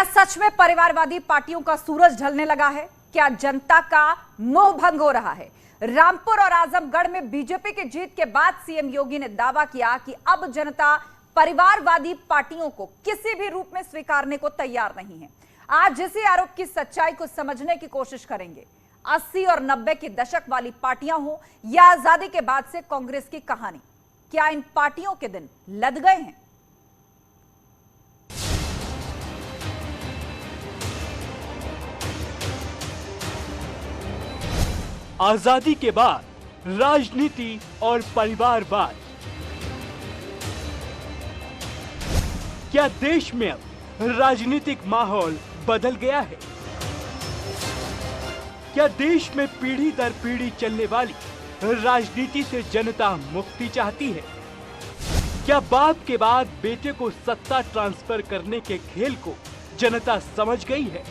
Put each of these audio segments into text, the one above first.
सच में परिवारवादी पार्टियों का सूरज ढलने लगा है? क्या जनता का मोह भंग हो रहा है? रामपुर और आजमगढ़ में बीजेपी की जीत के बाद सीएम योगी ने दावा किया कि अब जनता परिवारवादी पार्टियों को किसी भी रूप में स्वीकारने को तैयार नहीं है। आज इसी आरोप की सच्चाई को समझने की कोशिश करेंगे। 80 और 90 के दशक वाली पार्टियां हो या आजादी के बाद से कांग्रेस की कहानी, क्या इन पार्टियों के दिन लद गए हैं? आजादी के बाद राजनीति और परिवारवाद, क्या देश में अब राजनीतिक माहौल बदल गया है? क्या देश में पीढ़ी दर पीढ़ी चलने वाली राजनीति से जनता मुक्ति चाहती है? क्या बाप के बाद बेटे को सत्ता ट्रांसफर करने के खेल को जनता समझ गई है?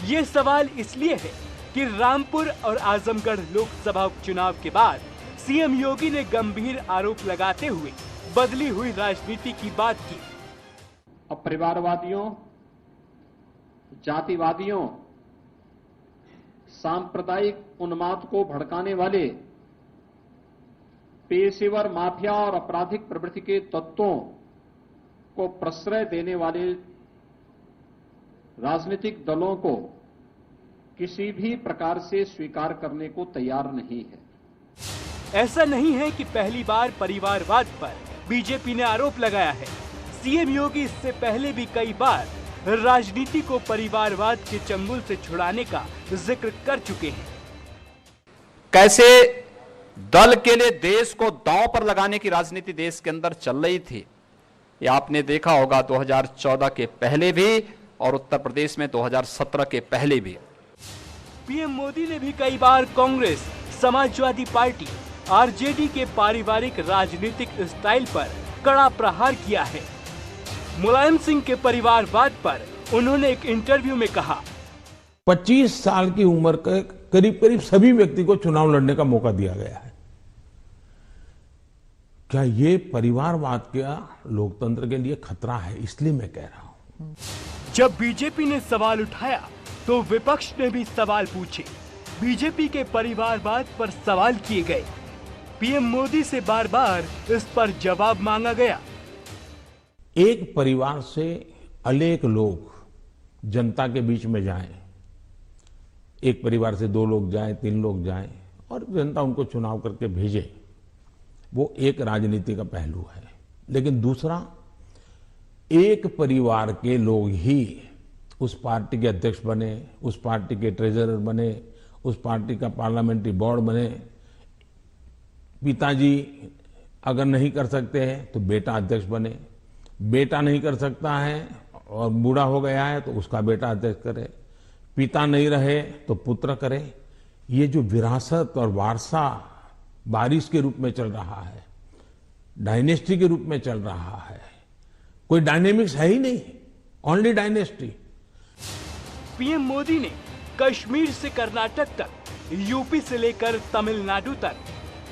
ये सवाल इसलिए है कि रामपुर और आजमगढ़ लोकसभा उपचुनाव के बाद सीएम योगी ने गंभीर आरोप लगाते हुए बदली हुई राजनीति की बात की। अब परिवारवादियों, जातिवादियों, सांप्रदायिक उन्माद को भड़काने वाले पेशेवर माफिया और आपराधिक प्रवृत्ति के तत्वों को प्रश्रय देने वाले राजनीतिक दलों को किसी भी प्रकार से स्वीकार करने को तैयार नहीं है। ऐसा नहीं है कि पहली बार परिवारवाद पर बीजेपी ने आरोप लगाया है। सीएम योगी इससे पहले भी कई बार राजनीति को परिवारवाद के चंगुल से छुड़ाने का जिक्र कर चुके हैं। कैसे दल के लिए देश को दांव पर लगाने की राजनीति देश के अंदर चल रही थी, ये आपने देखा होगा 2014 के पहले भी और उत्तर प्रदेश में 2017 के पहले भी। पीएम मोदी ने भी कई बार कांग्रेस, समाजवादी पार्टी, आरजेडी के पारिवारिक राजनीतिक स्टाइल पर कड़ा प्रहार किया है। मुलायम सिंह के परिवारवाद पर उन्होंने एक इंटरव्यू में कहा, 25 साल की उम्र के करीब करीब सभी व्यक्ति को चुनाव लड़ने का मौका दिया गया है। क्या ये परिवारवाद का लोकतंत्र के लिए खतरा है? इसलिए मैं कह रहा हूं। जब बीजेपी ने सवाल उठाया तो विपक्ष ने भी सवाल पूछे। बीजेपी के परिवारवाद पर सवाल किए गए। पीएम मोदी से बार बार इस पर जवाब मांगा गया। एक परिवार से अनेक लोग जनता के बीच में जाएं, एक परिवार से 2 लोग जाएं, 3 लोग जाएं और जनता उनको चुनाव करके भेजे, वो एक राजनीति का पहलू है। लेकिन दूसरा, एक परिवार के लोग ही उस पार्टी के अध्यक्ष बने, उस पार्टी के ट्रेजरर बने, उस पार्टी का पार्लियामेंट्री बोर्ड बने। पिताजी अगर नहीं कर सकते हैं तो बेटा अध्यक्ष बने, बेटा नहीं कर सकता है और बूढ़ा हो गया है तो उसका बेटा अध्यक्ष करे, पिता नहीं रहे तो पुत्र करे। ये जो विरासत और वारसा बारिश के रूप में चल रहा है, डायनेस्टी के रूप में चल रहा है, कोई डायनेमिक्स है ही नहीं, ओनली डायनेस्टी। पीएम मोदी ने कश्मीर से कर्नाटक तक, यूपी से लेकर तमिलनाडु तक,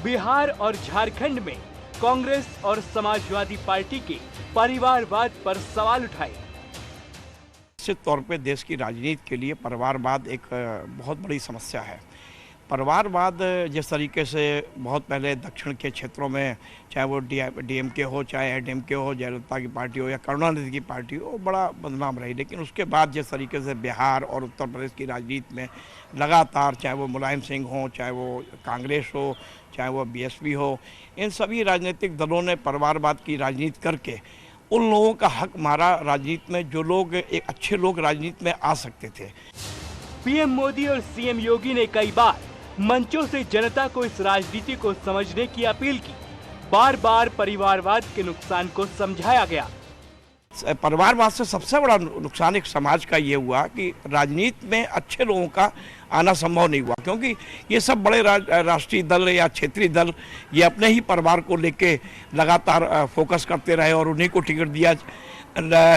बिहार और झारखंड में कांग्रेस और समाजवादी पार्टी के परिवारवाद पर सवाल उठाए। निश्चित तौर पे देश की राजनीति के लिए परिवारवाद एक बहुत बड़ी समस्या है। परिवारवाद जिस तरीके से बहुत पहले दक्षिण के क्षेत्रों में, चाहे वो डीएमके हो, चाहे एडीएमके हो, जयललिता की पार्टी हो या करुणानिधि की पार्टी हो, बड़ा बदनाम रही। लेकिन उसके बाद जिस तरीके से बिहार और उत्तर प्रदेश की राजनीति में लगातार, चाहे वो मुलायम सिंह हो, चाहे वो कांग्रेस हो, चाहे वो बीएसपी हो, इन सभी राजनीतिक दलों ने परिवारवाद की राजनीति करके उन लोगों का हक मारा राजनीति में, जो लोग एक अच्छे लोग राजनीति में आ सकते थे। पीएम मोदी और सीएम योगी ने कई बार मंचों से जनता को इस राजनीति को समझने की अपील की। बार बार परिवारवाद के नुकसान को समझाया गया। परिवारवाद से सबसे बड़ा नुकसान एक समाज का ये हुआ कि राजनीति में अच्छे लोगों का आना संभव नहीं हुआ, क्योंकि ये सब बड़े राष्ट्रीय दल या क्षेत्रीय दल ये अपने ही परिवार को लेके लगातार फोकस करते रहे और उन्हीं को टिकट दिया,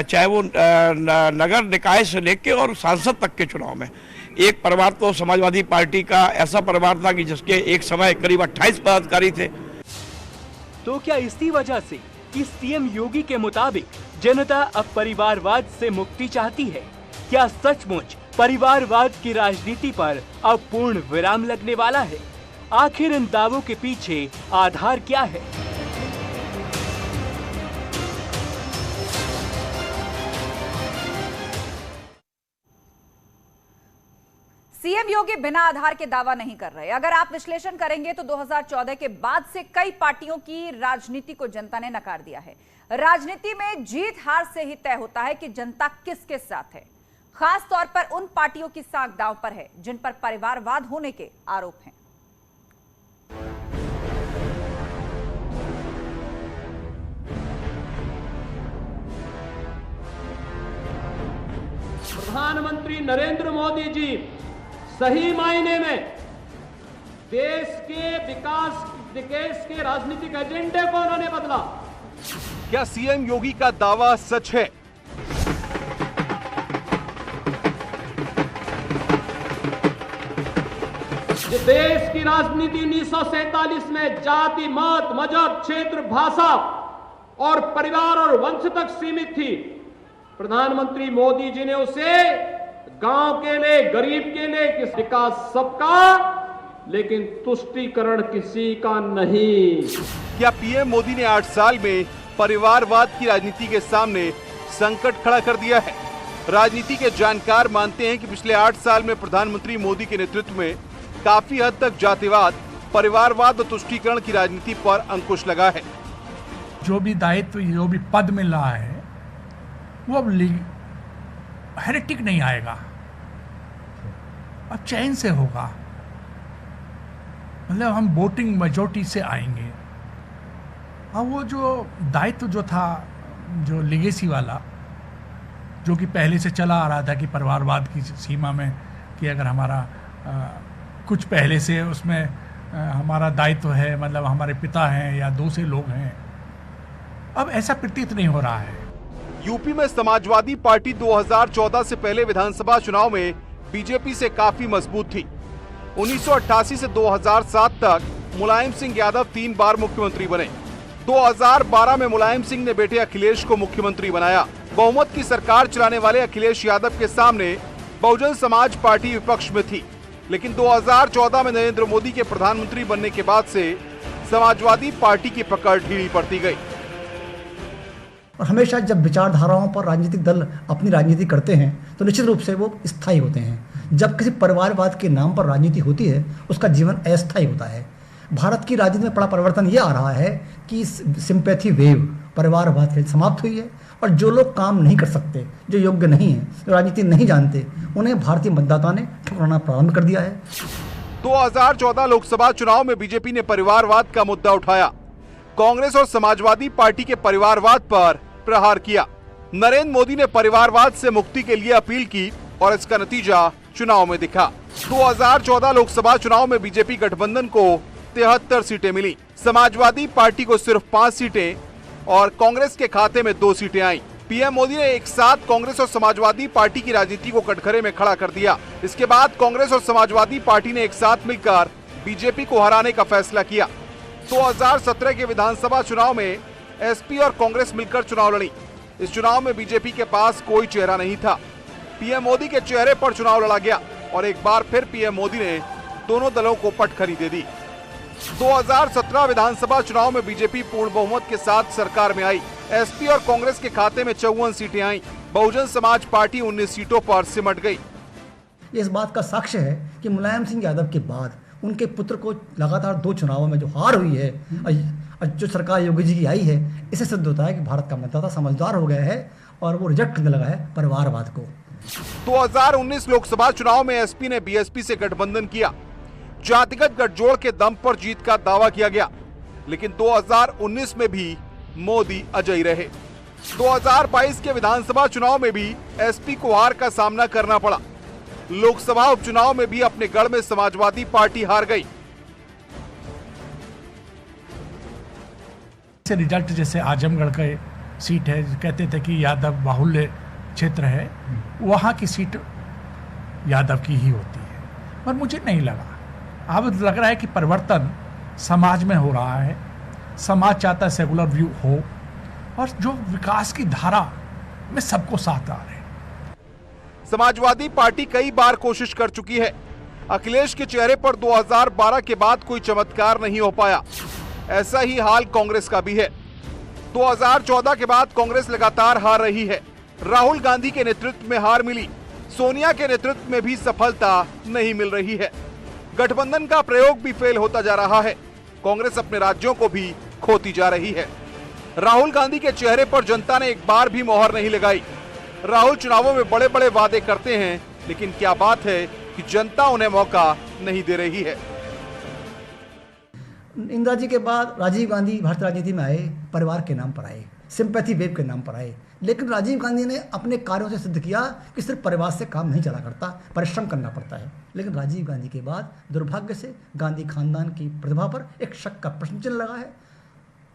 चाहे वो नगर निकाय से लेके और सांसद तक के चुनाव में। एक परिवार तो समाजवादी पार्टी का ऐसा परिवार था कि जिसके एक समय करीब 28 पदाधिकारी थे। तो क्या इसी वजह से कि सीएम योगी के मुताबिक जनता अब परिवारवाद से मुक्ति चाहती है। क्या सचमुच परिवारवाद की राजनीति पर अब पूर्ण विराम लगने वाला है? आखिर इन दावों के पीछे आधार क्या है? सीएम योगी बिना आधार के दावा नहीं कर रहे। अगर आप विश्लेषण करेंगे तो 2014 के बाद से कई पार्टियों की राजनीति को जनता ने नकार दिया है। राजनीति में जीत हार से ही तय होता है कि जनता किसके साथ है। खास तौर पर उन पार्टियों की साख दांव पर है जिन पर परिवारवाद होने के आरोप हैं। प्रधानमंत्री नरेंद्र मोदी जी सही मायने में देश के राजनीतिक एजेंडे को उन्होंने बदला। क्या सीएम योगी का दावा सच है? जो देश की राजनीति 1947 में जाति, मत, मजहब, क्षेत्र, भाषा और परिवार और वंश तक सीमित थी, प्रधानमंत्री मोदी जी ने उसे गांव के लिए, गरीब के लिए, विकास सबका लेकिन तुष्टीकरण किसी का नहीं। क्या पीएम मोदी ने 8 साल में परिवारवाद की राजनीति के सामने संकट खड़ा कर दिया है? राजनीति के जानकार मानते हैं कि पिछले 8 साल में प्रधानमंत्री मोदी के नेतृत्व में काफी हद तक जातिवाद, परिवारवाद और तुष्टीकरण की राजनीति पर अंकुश लगा है। जो भी दायित्व, जो भी पद मिल रहा है वो अब हेरेटिक नहीं आएगा, अब चैन से होगा। मतलब हम वोटिंग मेजॉरिटी से आएंगे। अब वो जो दायित्व जो था, जो लिगेसी वाला, जो कि पहले से चला आ रहा था कि परिवारवाद की सीमा में कि अगर हमारा कुछ पहले से उसमें हमारा दायित्व है, मतलब हमारे पिता हैं या दूसरे लोग हैं, अब ऐसा प्रतीत नहीं हो रहा है। यूपी में समाजवादी पार्टी 2014 से पहले विधानसभा चुनाव में बीजेपी से काफी मजबूत थी। 1988 से 2007 तक मुलायम सिंह यादव 3 बार मुख्यमंत्री बने। 2012 में मुलायम सिंह ने बेटे अखिलेश को मुख्यमंत्री बनाया। बहुमत की सरकार चलाने वाले अखिलेश यादव के सामने बहुजन समाज पार्टी विपक्ष में थी, लेकिन 2014 में नरेंद्र मोदी के प्रधानमंत्री बनने के बाद से समाजवादी पार्टी की पकड़ ढीली पड़ती गई। और हमेशा जब विचारधाराओं पर राजनीतिक दल अपनी राजनीति करते हैं तो निश्चित रूप से वो स्थायी होते हैं। जब किसी परिवारवाद के नाम पर राजनीति होती है उसका जीवन अस्थायी होता है। भारत की राजनीति में बड़ा परिवर्तन ये आ रहा है कि सिंपैथी वेव परिवारवाद के समाप्त हुई है और जो लोग काम नहीं कर सकते, जो योग्य नहीं है, जो राजनीति नहीं जानते, उन्हें भारतीय मतदाता ने ठुकराना प्रारंभ कर दिया है। 2014 लोकसभा चुनाव में बीजेपी ने परिवारवाद का मुद्दा उठाया। कांग्रेस और समाजवादी पार्टी के परिवारवाद पर प्रहार किया। नरेंद्र मोदी ने परिवारवाद से मुक्ति के लिए अपील की और इसका नतीजा चुनाव में दिखा। 2014 लोकसभा चुनाव में बीजेपी गठबंधन को 73 सीटें मिली। समाजवादी पार्टी को सिर्फ 5 सीटें और कांग्रेस के खाते में 2 सीटें आईं। पीएम मोदी ने एक साथ कांग्रेस और समाजवादी पार्टी की राजनीति को कटघरे में खड़ा कर दिया। इसके बाद कांग्रेस और समाजवादी पार्टी ने एक साथ मिलकर बीजेपी को हराने का फैसला किया। 2017 के विधानसभा चुनाव में एसपी और कांग्रेस मिलकर चुनाव लड़ी। इस चुनाव में बीजेपी के पास कोई चेहरा नहीं था। पीएम मोदी के चेहरे पर चुनाव लड़ा गया और एक बार फिर पीएम मोदी ने दोनों दलों को पटखनी दे दी। 2017 विधानसभा चुनाव में बीजेपी पूर्ण बहुमत के साथ सरकार में आई। एसपी और कांग्रेस के खाते में 54 सीटें आईं। बहुजन समाज पार्टी 19 सीटों पर सिमट गई। इस बात का साक्ष्य है कि मुलायम सिंह यादव के बाद उनके पुत्र को लगातार 2 चुनावों में जो हार हुई है, जो सरकार योगी जी की आई है, इससे सिद्ध होता है कि भारत का मतदाता समझदार हो गया है और वो रिजेक्ट करने लगा है परिवारवाद को। 2019 लोकसभा चुनाव में एसपी ने बीएसपी से गठबंधन किया। जातिगत गठजोड़ के दम पर जीत का दावा किया गया, लेकिन 2019 में भी मोदी अजयी रहे। 2022 के विधानसभा चुनाव में भी एसपी को हार का सामना करना पड़ा। लोकसभा उपचुनाव में भी अपने गढ़ में समाजवादी पार्टी हार गई। रिजल्ट जैसे आजमगढ़ का सीट है, कहते थे कि यादव बाहुल्य क्षेत्र है, वहाँ की सीट यादव की ही होती है, पर मुझे नहीं लगा। अब लग रहा है कि परिवर्तन समाज में हो रहा है। समाज चाहता है सेकुलर व्यू हो, और जो विकास की धारा में सबको साथ आ रहे हैं। समाजवादी पार्टी कई बार कोशिश कर चुकी है। अखिलेश के चेहरे पर 2012 के बाद कोई चमत्कार नहीं हो पाया। ऐसा ही हाल कांग्रेस का भी है। 2014 के बाद कांग्रेस लगातार हार रही है। राहुल गांधी के नेतृत्व में हार मिली, सोनिया के नेतृत्व में भी सफलता नहीं मिल रही है। गठबंधन का प्रयोग भी फेल होता जा रहा है। कांग्रेस अपने राज्यों को भी खोती जा रही है। राहुल गांधी के चेहरे पर जनता ने एक बार भी मोहर नहीं लगाई। राहुल चुनावों में बड़े बड़े वादे करते हैं, लेकिन क्या बात है कि जनता उन्हें मौका नहीं दे रही है। इंदिरा जी के बाद राजीव गांधी भारतीय राजनीति में आए, परिवार के नाम पर आए, सिंपैथी वेव के नाम पर आए। लेकिन राजीव गांधी ने अपने कार्यों से सिद्ध किया कि सिर्फ परिवार से काम नहीं चला करता, परिश्रम करना पड़ता है। लेकिन राजीव गांधी के बाद दुर्भाग्य से गांधी खानदान की प्रतिभा पर एक शक का प्रश्न चिन्ह लगा है।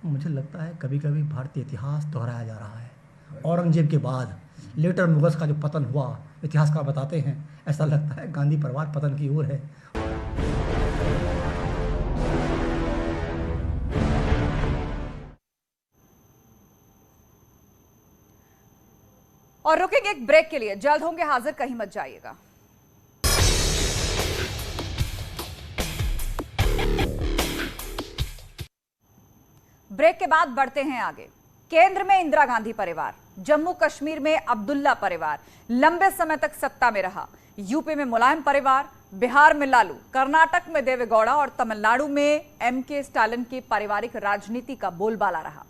मुझे लगता है कभी कभी भारतीय इतिहास दोहराया जा रहा है। औरंगजेब के बाद लेटर मुगल्स का जो पतन हुआ, इतिहासकार बताते हैं, ऐसा लगता है गांधी परिवार पतन की ओर है। और रुकेंगे एक ब्रेक के लिए, जल्द होंगे हाजिर, कहीं मत जाइएगा। ब्रेक के बाद बढ़ते हैं आगे। केंद्र में इंदिरा गांधी परिवार, जम्मू कश्मीर में अब्दुल्ला परिवार लंबे समय तक सत्ता में रहा। यूपी में मुलायम परिवार, बिहार में लालू, कर्नाटक में देवेगौड़ा और तमिलनाडु में एमके स्टालिन की पारिवारिक राजनीति का बोलबाला रहा।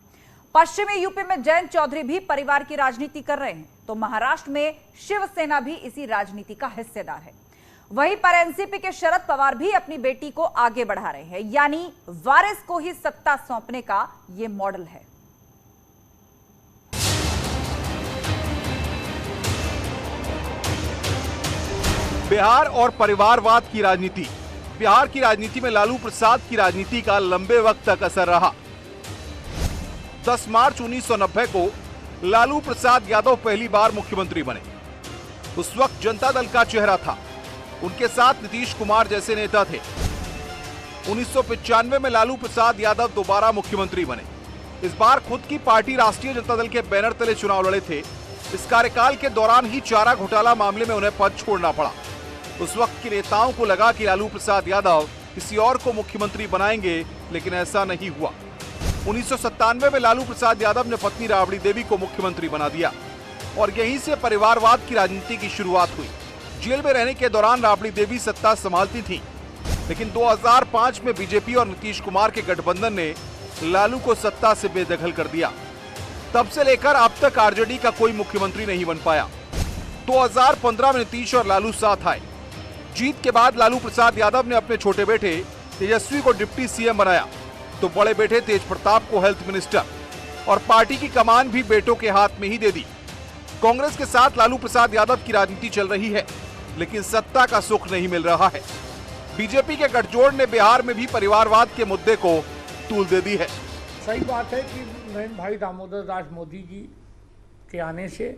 पश्चिमी यूपी में जयंत चौधरी भी परिवार की राजनीति कर रहे हैं, तो महाराष्ट्र में शिवसेना भी इसी राजनीति का हिस्सेदार है। वहीं पर एनसीपी के शरद पवार भी अपनी बेटी को आगे बढ़ा रहे हैं, यानी वारिस को ही सत्ता सौंपने का यह मॉडल है। बिहार और परिवारवाद की राजनीति। बिहार की राजनीति में लालू प्रसाद की राजनीति का लंबे वक्त तक असर रहा। 10 मार्च 1990 को लालू प्रसाद यादव पहली बार मुख्यमंत्री बने। उस वक्त जनता दल का चेहरा था। उनके साथ नीतीश कुमार जैसे नेता थे। 1995 में लालू प्रसाद यादव दोबारा मुख्यमंत्री बने। इस बार खुद की पार्टी राष्ट्रीय जनता दल के बैनर तले चुनाव लड़े थे। इस कार्यकाल के दौरान ही चारा घोटाला मामले में उन्हें पद छोड़ना पड़ा। उस वक्त के नेताओं को लगा कि लालू प्रसाद यादव किसी और को मुख्यमंत्री बनाएंगे, लेकिन ऐसा नहीं हुआ। 1997 में लालू प्रसाद यादव ने पत्नी राबड़ी देवी को मुख्यमंत्री बना दिया और यहीं से परिवारवाद की राजनीति की शुरुआत हुई। जेल में रहने के दौरान राबड़ी देवी सत्ता संभालती थी, लेकिन 2005 में बीजेपी और नीतीश कुमार के गठबंधन ने लालू को सत्ता से बेदखल कर दिया। तब से लेकर अब तक आरजेडी का कोई मुख्यमंत्री नहीं बन पाया। 2015 में नीतीश और लालू साथ आए। जीत के बाद लालू प्रसाद यादव ने अपने छोटे बेटे तेजस्वी को डिप्टी सीएम बनाया, तो बड़े बेटे तेज प्रताप को हेल्थ मिनिस्टर, और पार्टी की कमान भी बेटों के हाथ में ही दे दी। कांग्रेस के साथ लालू प्रसाद यादव की राजनीति चल रही है, लेकिन सत्ता का सुख नहीं मिल रहा है। बीजेपी के गठजोड़ ने बिहार में भी परिवारवाद के मुद्दे को तूल दे दी है। सही बात है कि नरेंद्र भाई दामोदर दास मोदी जी के आने से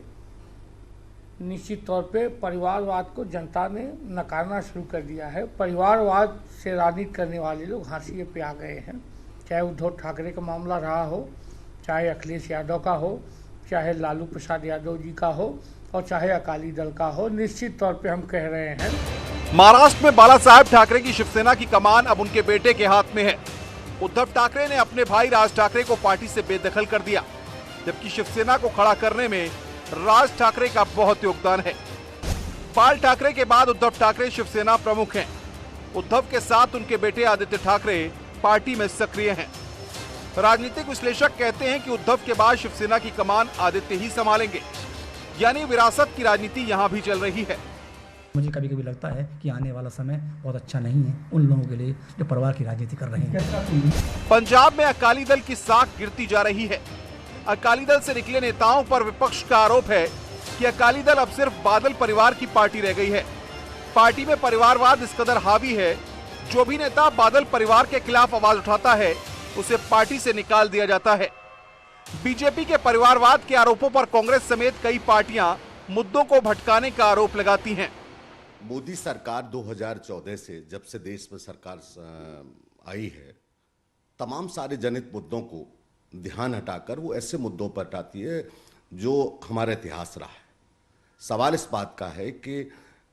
निश्चित तौर पे परिवारवाद को जनता ने नकारना शुरू कर दिया है। परिवारवाद से राजनीति करने वाले लोग हाशिए पे आ गए हैं। चाहे उद्धव ठाकरे का मामला रहा हो, चाहे अखिलेश यादव का हो, चाहे लालू प्रसाद यादव जी का हो, और चाहे अकाली दल का हो, निश्चित तौर पे हम कह रहे हैं। महाराष्ट्र में बाला साहेब ठाकरे की शिवसेना की कमान अब उनके बेटे के हाथ में है। उद्धव ठाकरे ने अपने भाई राज ठाकरे को पार्टी से बेदखल कर दिया, जबकि शिवसेना को खड़ा करने में राज ठाकरे का बहुत योगदान है। बाल ठाकरे के बाद उद्धव ठाकरे शिवसेना प्रमुख हैं। उद्धव के साथ उनके बेटे आदित्य ठाकरे पार्टी में सक्रिय हैं। राजनीतिक विश्लेषक कहते हैं कि उद्धव के बाद शिवसेना की कमान आदित्य ही संभालेंगे, यानी विरासत की राजनीति यहां भी चल रही है। मुझे कभी कभी लगता है कि आने वाला समय बहुत अच्छा नहीं है उन लोगों के लिए जो परिवार की राजनीति कर रहे हैं। पंजाब में अकाली दल की साख गिरती जा रही है। अकाली दल से निकले नेताओं पर विपक्ष का आरोप है कि अकाली दल अब सिर्फ बादल परिवार की पार्टी रह गई है। पार्टी में परिवारवाद इस कदर हावी है, जो भी नेता बादल परिवार के खिलाफ आवाज उठाता है उसे पार्टी से निकाल दिया जाता है। बीजेपी के परिवारवाद के आरोपों पर कांग्रेस समेत कई पार्टियां मुद्दों को भटकाने का आरोप लगाती हैं। मोदी सरकार 2014 से जब से देश में सरकार आई है, तमाम सारे जनहित मुद्दों को ध्यान हटाकर वो ऐसे मुद्दों पर हटाती है जो हमारा इतिहास रहा है। सवाल इस बात का है कि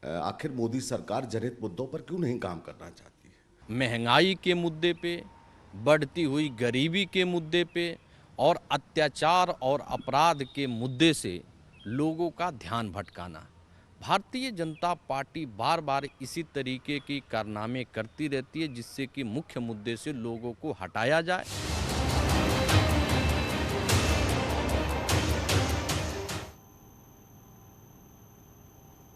आखिर मोदी सरकार जनहित मुद्दों पर क्यों नहीं काम करना चाहती है। महंगाई के मुद्दे पे, बढ़ती हुई गरीबी के मुद्दे पे और अत्याचार और अपराध के मुद्दे से लोगों का ध्यान भटकाना। भारतीय जनता पार्टी बार बार इसी तरीके की कारनामे करती रहती है जिससे कि मुख्य मुद्दे से लोगों को हटाया जाए।